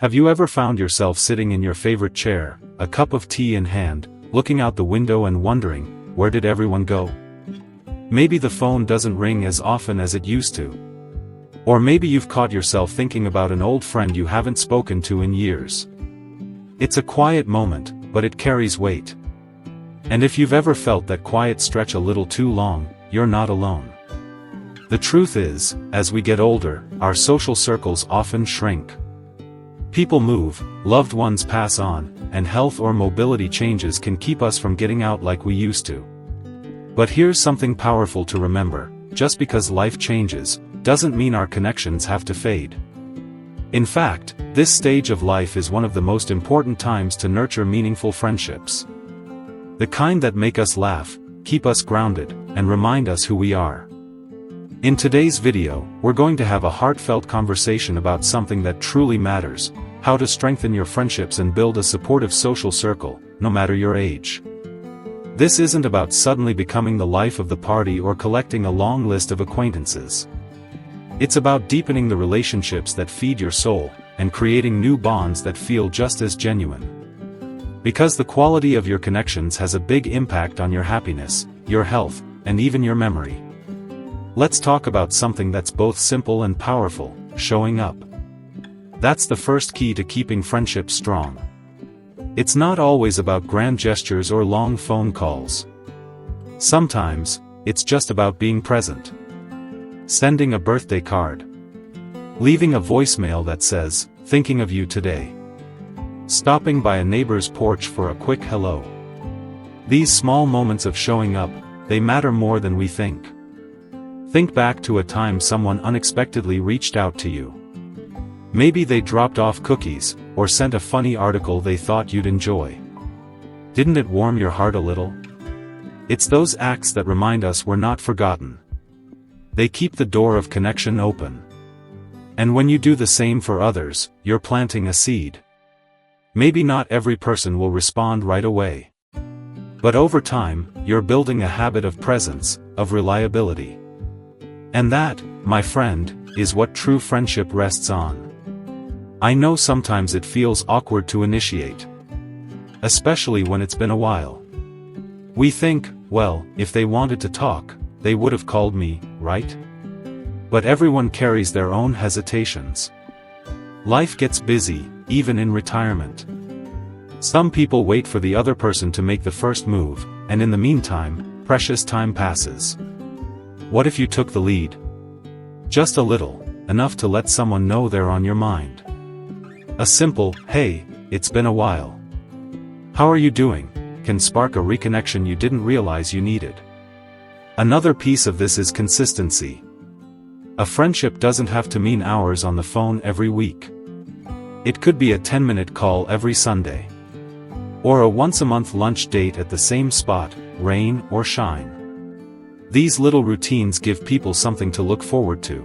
Have you ever found yourself sitting in your favorite chair, a cup of tea in hand, looking out the window and wondering, where did everyone go? Maybe the phone doesn't ring as often as it used to. Or maybe you've caught yourself thinking about an old friend you haven't spoken to in years. It's a quiet moment, but it carries weight. And if you've ever felt that quiet stretch a little too long, you're not alone. The truth is, as we get older, our social circles often shrink. People move, loved ones pass on, and health or mobility changes can keep us from getting out like we used to. But here's something powerful to remember: just because life changes, doesn't mean our connections have to fade. In fact, this stage of life is one of the most important times to nurture meaningful friendships. The kind that make us laugh, keep us grounded, and remind us who we are. In today's video, we're going to have a heartfelt conversation about something that truly matters: how to strengthen your friendships and build a supportive social circle, no matter your age. This isn't about suddenly becoming the life of the party or collecting a long list of acquaintances. It's about deepening the relationships that feed your soul, and creating new bonds that feel just as genuine. Because the quality of your connections has a big impact on your happiness, your health, and even your memory. Let's talk about something that's both simple and powerful: showing up. That's the first key to keeping friendships strong. It's not always about grand gestures or long phone calls. Sometimes, it's just about being present. Sending a birthday card. Leaving a voicemail that says, "Thinking of you today." Stopping by a neighbor's porch for a quick hello. These small moments of showing up, they matter more than we think. Think back to a time someone unexpectedly reached out to you. Maybe they dropped off cookies, or sent a funny article they thought you'd enjoy. Didn't it warm your heart a little? It's those acts that remind us we're not forgotten. They keep the door of connection open. And when you do the same for others, you're planting a seed. Maybe not every person will respond right away. But over time, you're building a habit of presence, of reliability. And that, my friend, is what true friendship rests on. I know sometimes it feels awkward to initiate. Especially when it's been a while. We think, well, if they wanted to talk, they would have called me, right? But everyone carries their own hesitations. Life gets busy, even in retirement. Some people wait for the other person to make the first move, and in the meantime, precious time passes. What if you took the lead? Just a little, enough to let someone know they're on your mind. A simple, "Hey, it's been a while. How are you doing?" can spark a reconnection you didn't realize you needed. Another piece of this is consistency. A friendship doesn't have to mean hours on the phone every week. It could be a 10-minute call every Sunday. Or a once-a-month lunch date at the same spot, rain or shine. These little routines give people something to look forward to.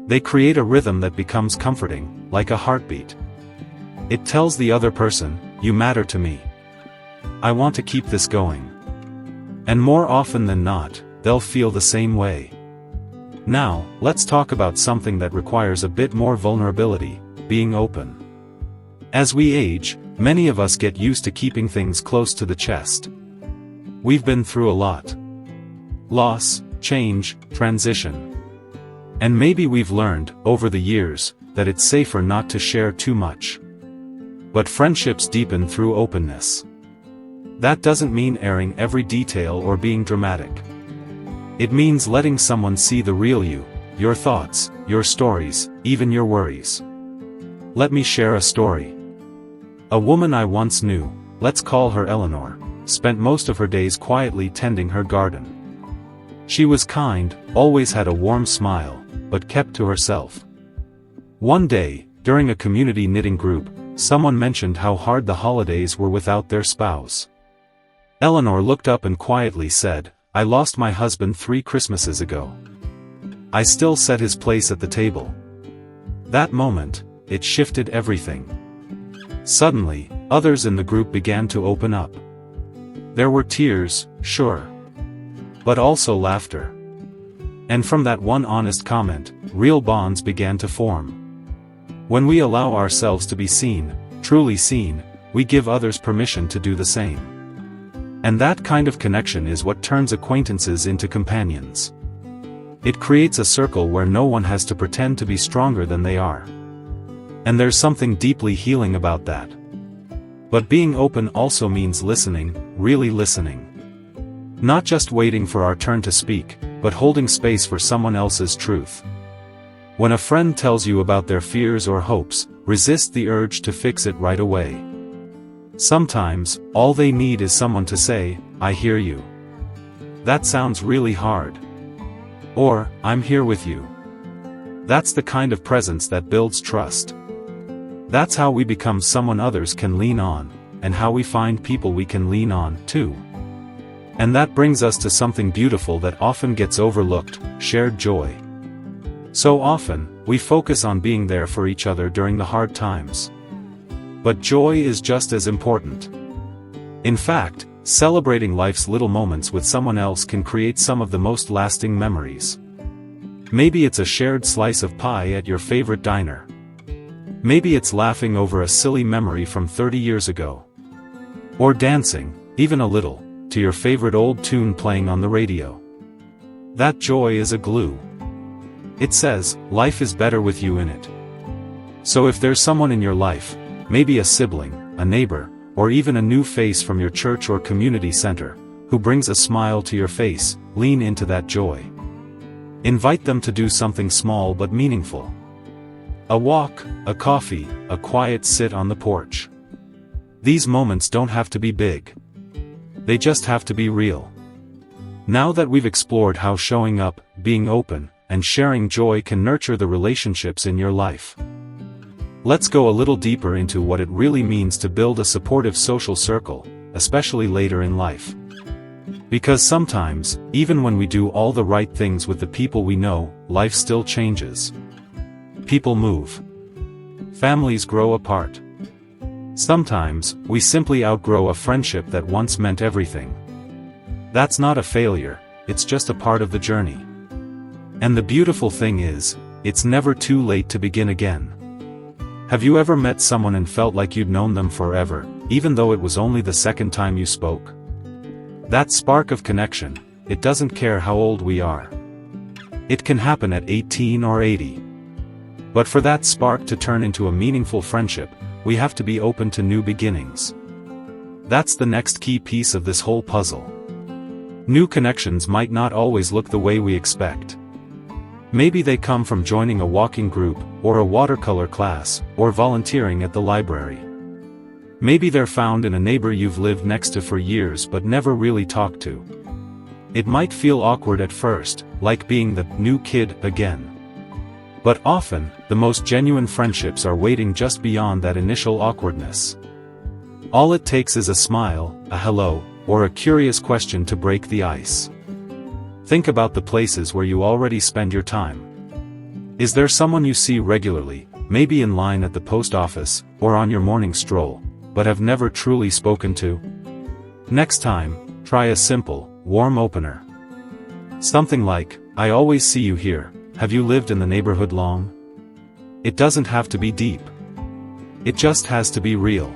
They create a rhythm that becomes comforting, like a heartbeat. It tells the other person, "You matter to me. I want to keep this going." And more often than not, they'll feel the same way. Now, let's talk about something that requires a bit more vulnerability: being open. As we age, many of us get used to keeping things close to the chest. We've been through a lot. Loss, change, transition. And maybe we've learned, over the years, that it's safer not to share too much. But friendships deepen through openness. That doesn't mean airing every detail or being dramatic. It means letting someone see the real you, your thoughts, your stories, even your worries. Let me share a story. A woman I once knew, let's call her Eleanor, spent most of her days quietly tending her garden. She was kind, always had a warm smile, but kept to herself. One day, during a community knitting group, someone mentioned how hard the holidays were without their spouse. Eleanor looked up and quietly said, "I lost my husband 3 Christmases ago. I still set his place at the table." That moment, it shifted everything. Suddenly, others in the group began to open up. There were tears, sure. But also laughter. And from that one honest comment, real bonds began to form. When we allow ourselves to be seen, truly seen, we give others permission to do the same. And that kind of connection is what turns acquaintances into companions. It creates a circle where no one has to pretend to be stronger than they are. And there's something deeply healing about that. But being open also means listening, really listening. Not just waiting for our turn to speak, but holding space for someone else's truth. When a friend tells you about their fears or hopes, resist the urge to fix it right away. Sometimes, all they need is someone to say, "I hear you. That sounds really hard." Or, "I'm here with you." That's the kind of presence that builds trust. That's how we become someone others can lean on, and how we find people we can lean on, too. And that brings us to something beautiful that often gets overlooked: shared joy. So often, we focus on being there for each other during the hard times. But joy is just as important. In fact, celebrating life's little moments with someone else can create some of the most lasting memories. Maybe it's a shared slice of pie at your favorite diner. Maybe it's laughing over a silly memory from 30 years ago. Or dancing, even a little, to your favorite old tune playing on the radio. That joy is a glue. It says, life is better with you in it. So if there's someone in your life, maybe a sibling, a neighbor, or even a new face from your church or community center, who brings a smile to your face, lean into that joy. Invite them to do something small but meaningful. A walk, a coffee, a quiet sit on the porch. These moments don't have to be big. They just have to be real. Now that we've explored how showing up, being open, and sharing joy can nurture the relationships in your life, let's go a little deeper into what it really means to build a supportive social circle, especially later in life. Because sometimes, even when we do all the right things with the people we know, life still changes. People move. Families grow apart. Sometimes, we simply outgrow a friendship that once meant everything. That's not a failure, it's just a part of the journey. And the beautiful thing is, it's never too late to begin again. Have you ever met someone and felt like you'd known them forever, even though it was only the second time you spoke? That spark of connection, it doesn't care how old we are. It can happen at 18 or 80. But for that spark to turn into a meaningful friendship, we have to be open to new beginnings. That's the next key piece of this whole puzzle. New connections might not always look the way we expect. Maybe they come from joining a walking group, or a watercolor class, or volunteering at the library. Maybe they're found in a neighbor you've lived next to for years but never really talked to. It might feel awkward at first, like being the new kid again. But often, the most genuine friendships are waiting just beyond that initial awkwardness. All it takes is a smile, a hello, or a curious question to break the ice. Think about the places where you already spend your time. Is there someone you see regularly, maybe in line at the post office, or on your morning stroll, but have never truly spoken to? Next time, try a simple, warm opener. Something like, "I always see you here. Have you lived in the neighborhood long?" It doesn't have to be deep. It just has to be real.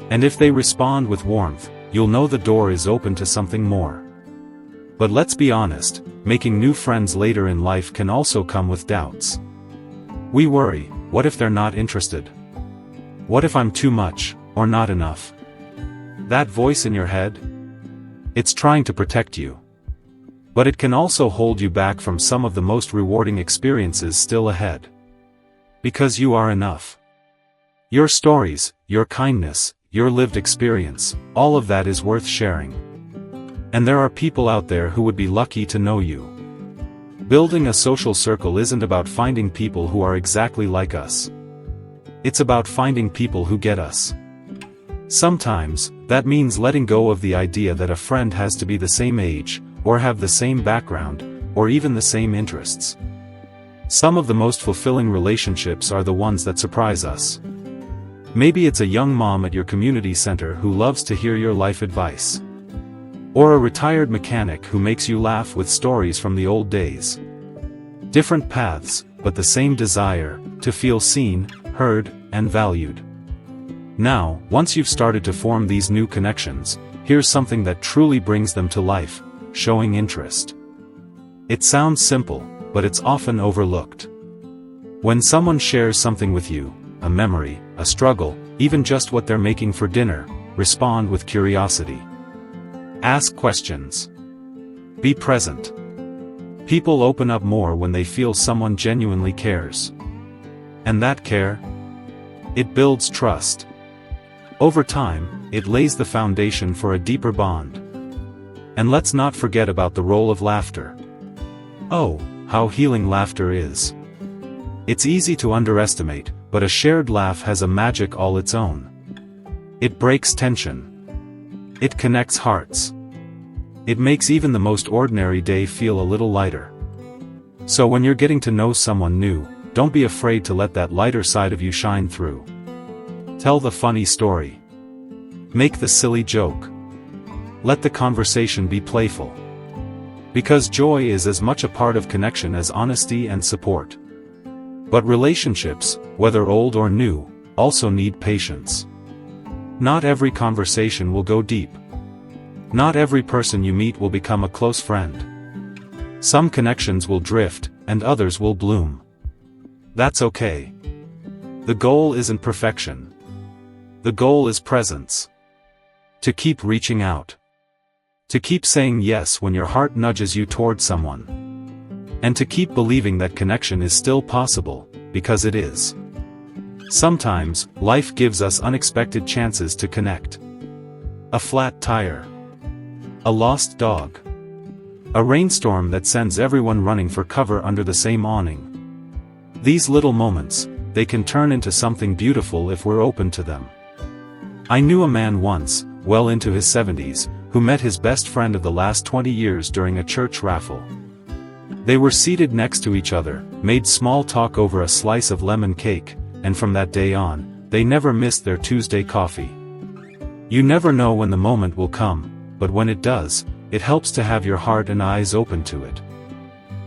And if they respond with warmth, you'll know the door is open to something more. But let's be honest, making new friends later in life can also come with doubts. We worry, what if they're not interested? What if I'm too much, or not enough? That voice in your head? It's trying to protect you. But it can also hold you back from some of the most rewarding experiences still ahead. Because you are enough. Your stories, your kindness, your lived experience, all of that is worth sharing. And there are people out there who would be lucky to know you. Building a social circle isn't about finding people who are exactly like us. It's about finding people who get us. Sometimes, that means letting go of the idea that a friend has to be the same age, or have the same background, or even the same interests. Some of the most fulfilling relationships are the ones that surprise us. Maybe it's a young mom at your community center who loves to hear your life advice. Or a retired mechanic who makes you laugh with stories from the old days. Different paths, but the same desire, to feel seen, heard, and valued. Now, once you've started to form these new connections, here's something that truly brings them to life: showing interest. It sounds simple, but it's often overlooked. When someone shares something with you, a memory, a struggle, even just what they're making for dinner, respond with curiosity. Ask questions. Be present. People open up more when they feel someone genuinely cares. And that care? It builds trust. Over time, it lays the foundation for a deeper bond. And let's not forget about the role of laughter. Oh, how healing laughter is. It's easy to underestimate, but a shared laugh has a magic all its own. It breaks tension. It connects hearts. It makes even the most ordinary day feel a little lighter. So when you're getting to know someone new, don't be afraid to let that lighter side of you shine through. Tell the funny story. Make the silly joke. Let the conversation be playful. Because joy is as much a part of connection as honesty and support. But relationships, whether old or new, also need patience. Not every conversation will go deep. Not every person you meet will become a close friend. Some connections will drift, and others will bloom. That's okay. The goal isn't perfection. The goal is presence. To keep reaching out. To keep saying yes when your heart nudges you toward someone. And to keep believing that connection is still possible, because it is. Sometimes, life gives us unexpected chances to connect. A flat tire. A lost dog. A rainstorm that sends everyone running for cover under the same awning. These little moments, they can turn into something beautiful if we're open to them. I knew a man once, well into his 70s, who met his best friend of the last 20 years during a church raffle. They were seated next to each other, made small talk over a slice of lemon cake, and from that day on, they never missed their Tuesday coffee. You never know when the moment will come, but when it does, it helps to have your heart and eyes open to it.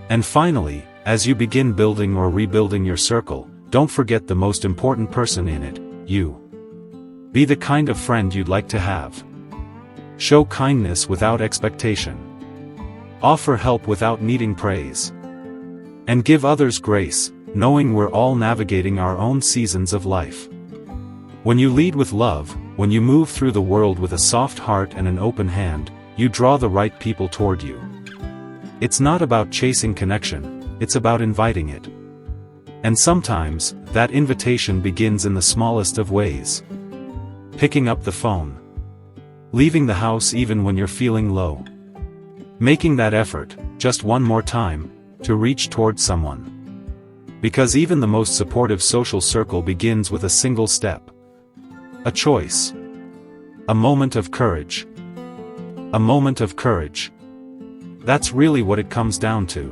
And finally, as you begin building or rebuilding your circle, don't forget the most important person in it, you. Be the kind of friend you'd like to have. Show kindness without expectation. Offer help without needing praise. And give others grace, knowing we're all navigating our own seasons of life. When you lead with love, when you move through the world with a soft heart and an open hand, you draw the right people toward you. It's not about chasing connection, it's about inviting it. And sometimes, that invitation begins in the smallest of ways. Picking up the phone. Leaving the house even when you're feeling low. Making that effort, just one more time, to reach toward someone. Because even the most supportive social circle begins with a single step. A choice. A moment of courage. A moment of courage. That's really what it comes down to.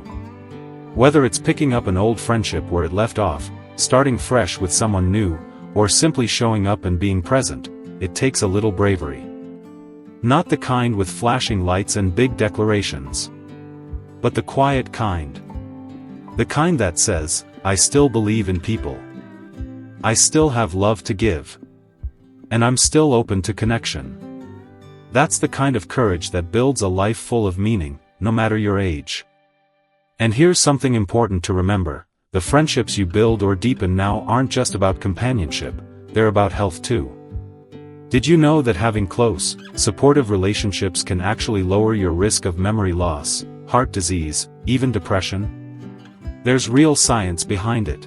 Whether it's picking up an old friendship where it left off, starting fresh with someone new, or simply showing up and being present, it takes a little bravery. Not the kind with flashing lights and big declarations. But the quiet kind. The kind that says, I still believe in people. I still have love to give. And I'm still open to connection. That's the kind of courage that builds a life full of meaning, no matter your age. And here's something important to remember: the friendships you build or deepen now aren't just about companionship, they're about health too. Did you know that having close, supportive relationships can actually lower your risk of memory loss, heart disease, even depression? There's real science behind it.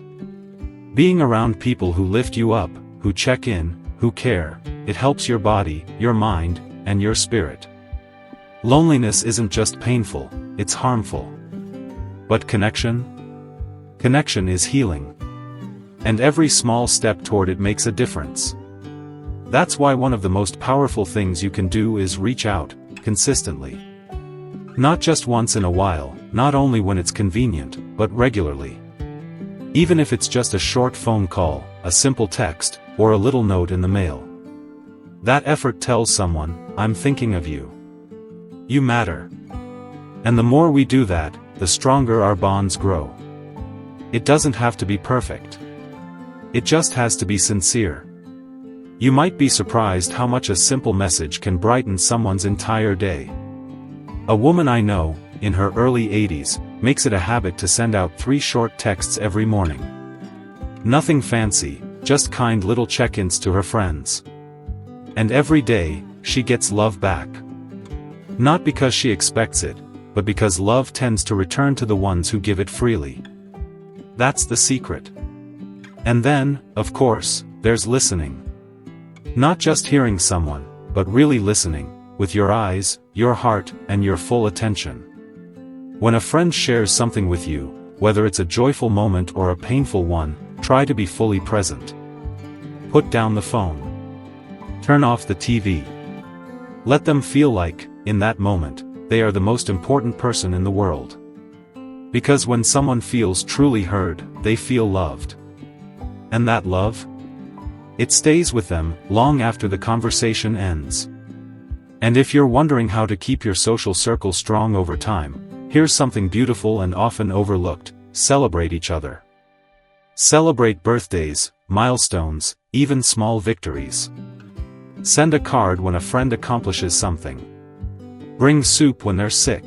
Being around people who lift you up, who check in, who care, it helps your body, your mind, and your spirit. Loneliness isn't just painful, it's harmful. But connection? Connection is healing. And every small step toward it makes a difference. That's why one of the most powerful things you can do is reach out, consistently. Not just once in a while, not only when it's convenient, but regularly. Even if it's just a short phone call, a simple text, or a little note in the mail. That effort tells someone, I'm thinking of you. You matter. And the more we do that, the stronger our bonds grow. It doesn't have to be perfect. It just has to be sincere. You might be surprised how much a simple message can brighten someone's entire day. A woman I know, in her early 80s, makes it a habit to send out 3 short texts every morning. Nothing fancy, just kind little check-ins to her friends. And every day, she gets love back. Not because she expects it, but because love tends to return to the ones who give it freely. That's the secret. And then, of course, there's listening. Not just hearing someone, but really listening, with your eyes, your heart, and your full attention. When a friend shares something with you, whether it's a joyful moment or a painful one, try to be fully present. Put down the phone. Turn off the TV. Let them feel like, in that moment, they are the most important person in the world. Because when someone feels truly heard, they feel loved. And that love? It stays with them, long after the conversation ends. And if you're wondering how to keep your social circle strong over time, here's something beautiful and often overlooked: celebrate each other. Celebrate birthdays, milestones, even small victories. Send a card when a friend accomplishes something. Bring soup when they're sick.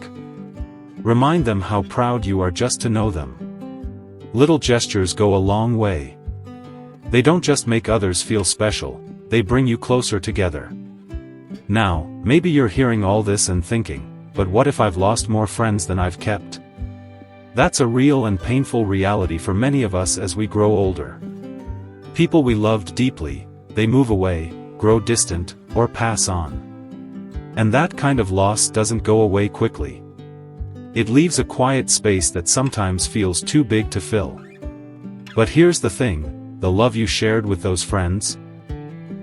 Remind them how proud you are just to know them. Little gestures go a long way. They don't just make others feel special, they bring you closer together. Now, maybe you're hearing all this and thinking, but what if I've lost more friends than I've kept? That's a real and painful reality for many of us as we grow older. People we loved deeply, they move away, grow distant, or pass on. And that kind of loss doesn't go away quickly. It leaves a quiet space that sometimes feels too big to fill. But here's the thing: the love you shared with those friends?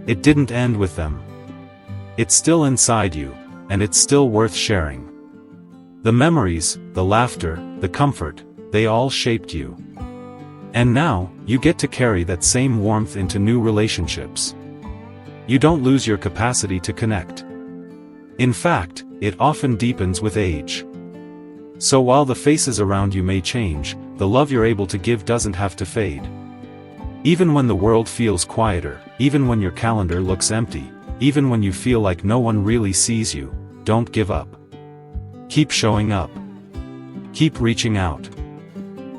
It didn't end with them. It's still inside you, and it's still worth sharing. The memories, the laughter, the comfort, they all shaped you. And now, you get to carry that same warmth into new relationships. You don't lose your capacity to connect. In fact, it often deepens with age. So while the faces around you may change, the love you're able to give doesn't have to fade. Even when the world feels quieter, even when your calendar looks empty, even when you feel like no one really sees you, don't give up. Keep showing up. Keep reaching out.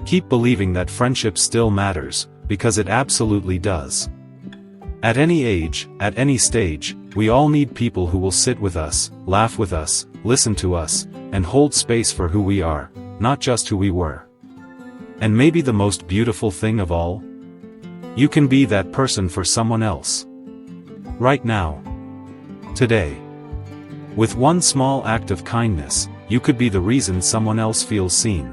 Keep believing that friendship still matters, because it absolutely does. At any age, at any stage, we all need people who will sit with us, laugh with us, listen to us, and hold space for who we are, not just who we were. And maybe the most beautiful thing of all? You can be that person for someone else. Right now. Today. With one small act of kindness, you could be the reason someone else feels seen.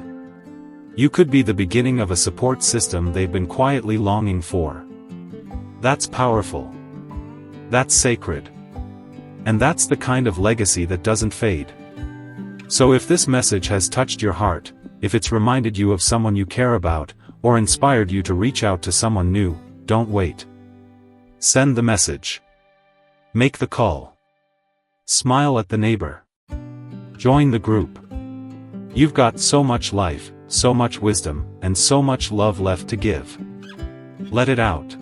You could be the beginning of a support system they've been quietly longing for. That's powerful. That's sacred. And that's the kind of legacy that doesn't fade. So if this message has touched your heart, if it's reminded you of someone you care about, or inspired you to reach out to someone new, don't wait. Send the message. Make the call. Smile at the neighbor. Join the group. You've got so much life, so much wisdom, and so much love left to give. Let it out.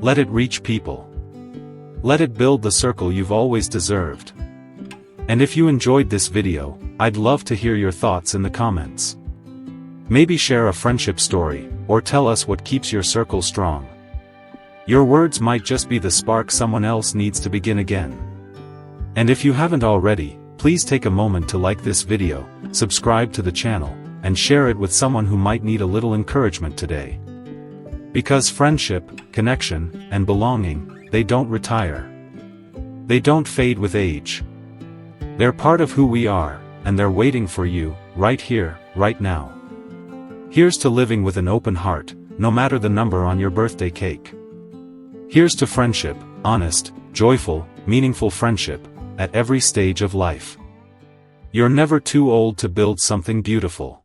Let it reach people. Let it build the circle you've always deserved. And if you enjoyed this video, I'd love to hear your thoughts in the comments. Maybe share a friendship story, or tell us what keeps your circle strong. Your words might just be the spark someone else needs to begin again. And if you haven't already, please take a moment to like this video, subscribe to the channel, and share it with someone who might need a little encouragement today. Because friendship, connection, and belonging, they don't retire. They don't fade with age. They're part of who we are, and they're waiting for you, right here, right now. Here's to living with an open heart, no matter the number on your birthday cake. Here's to friendship, honest, joyful, meaningful friendship, at every stage of life. You're never too old to build something beautiful.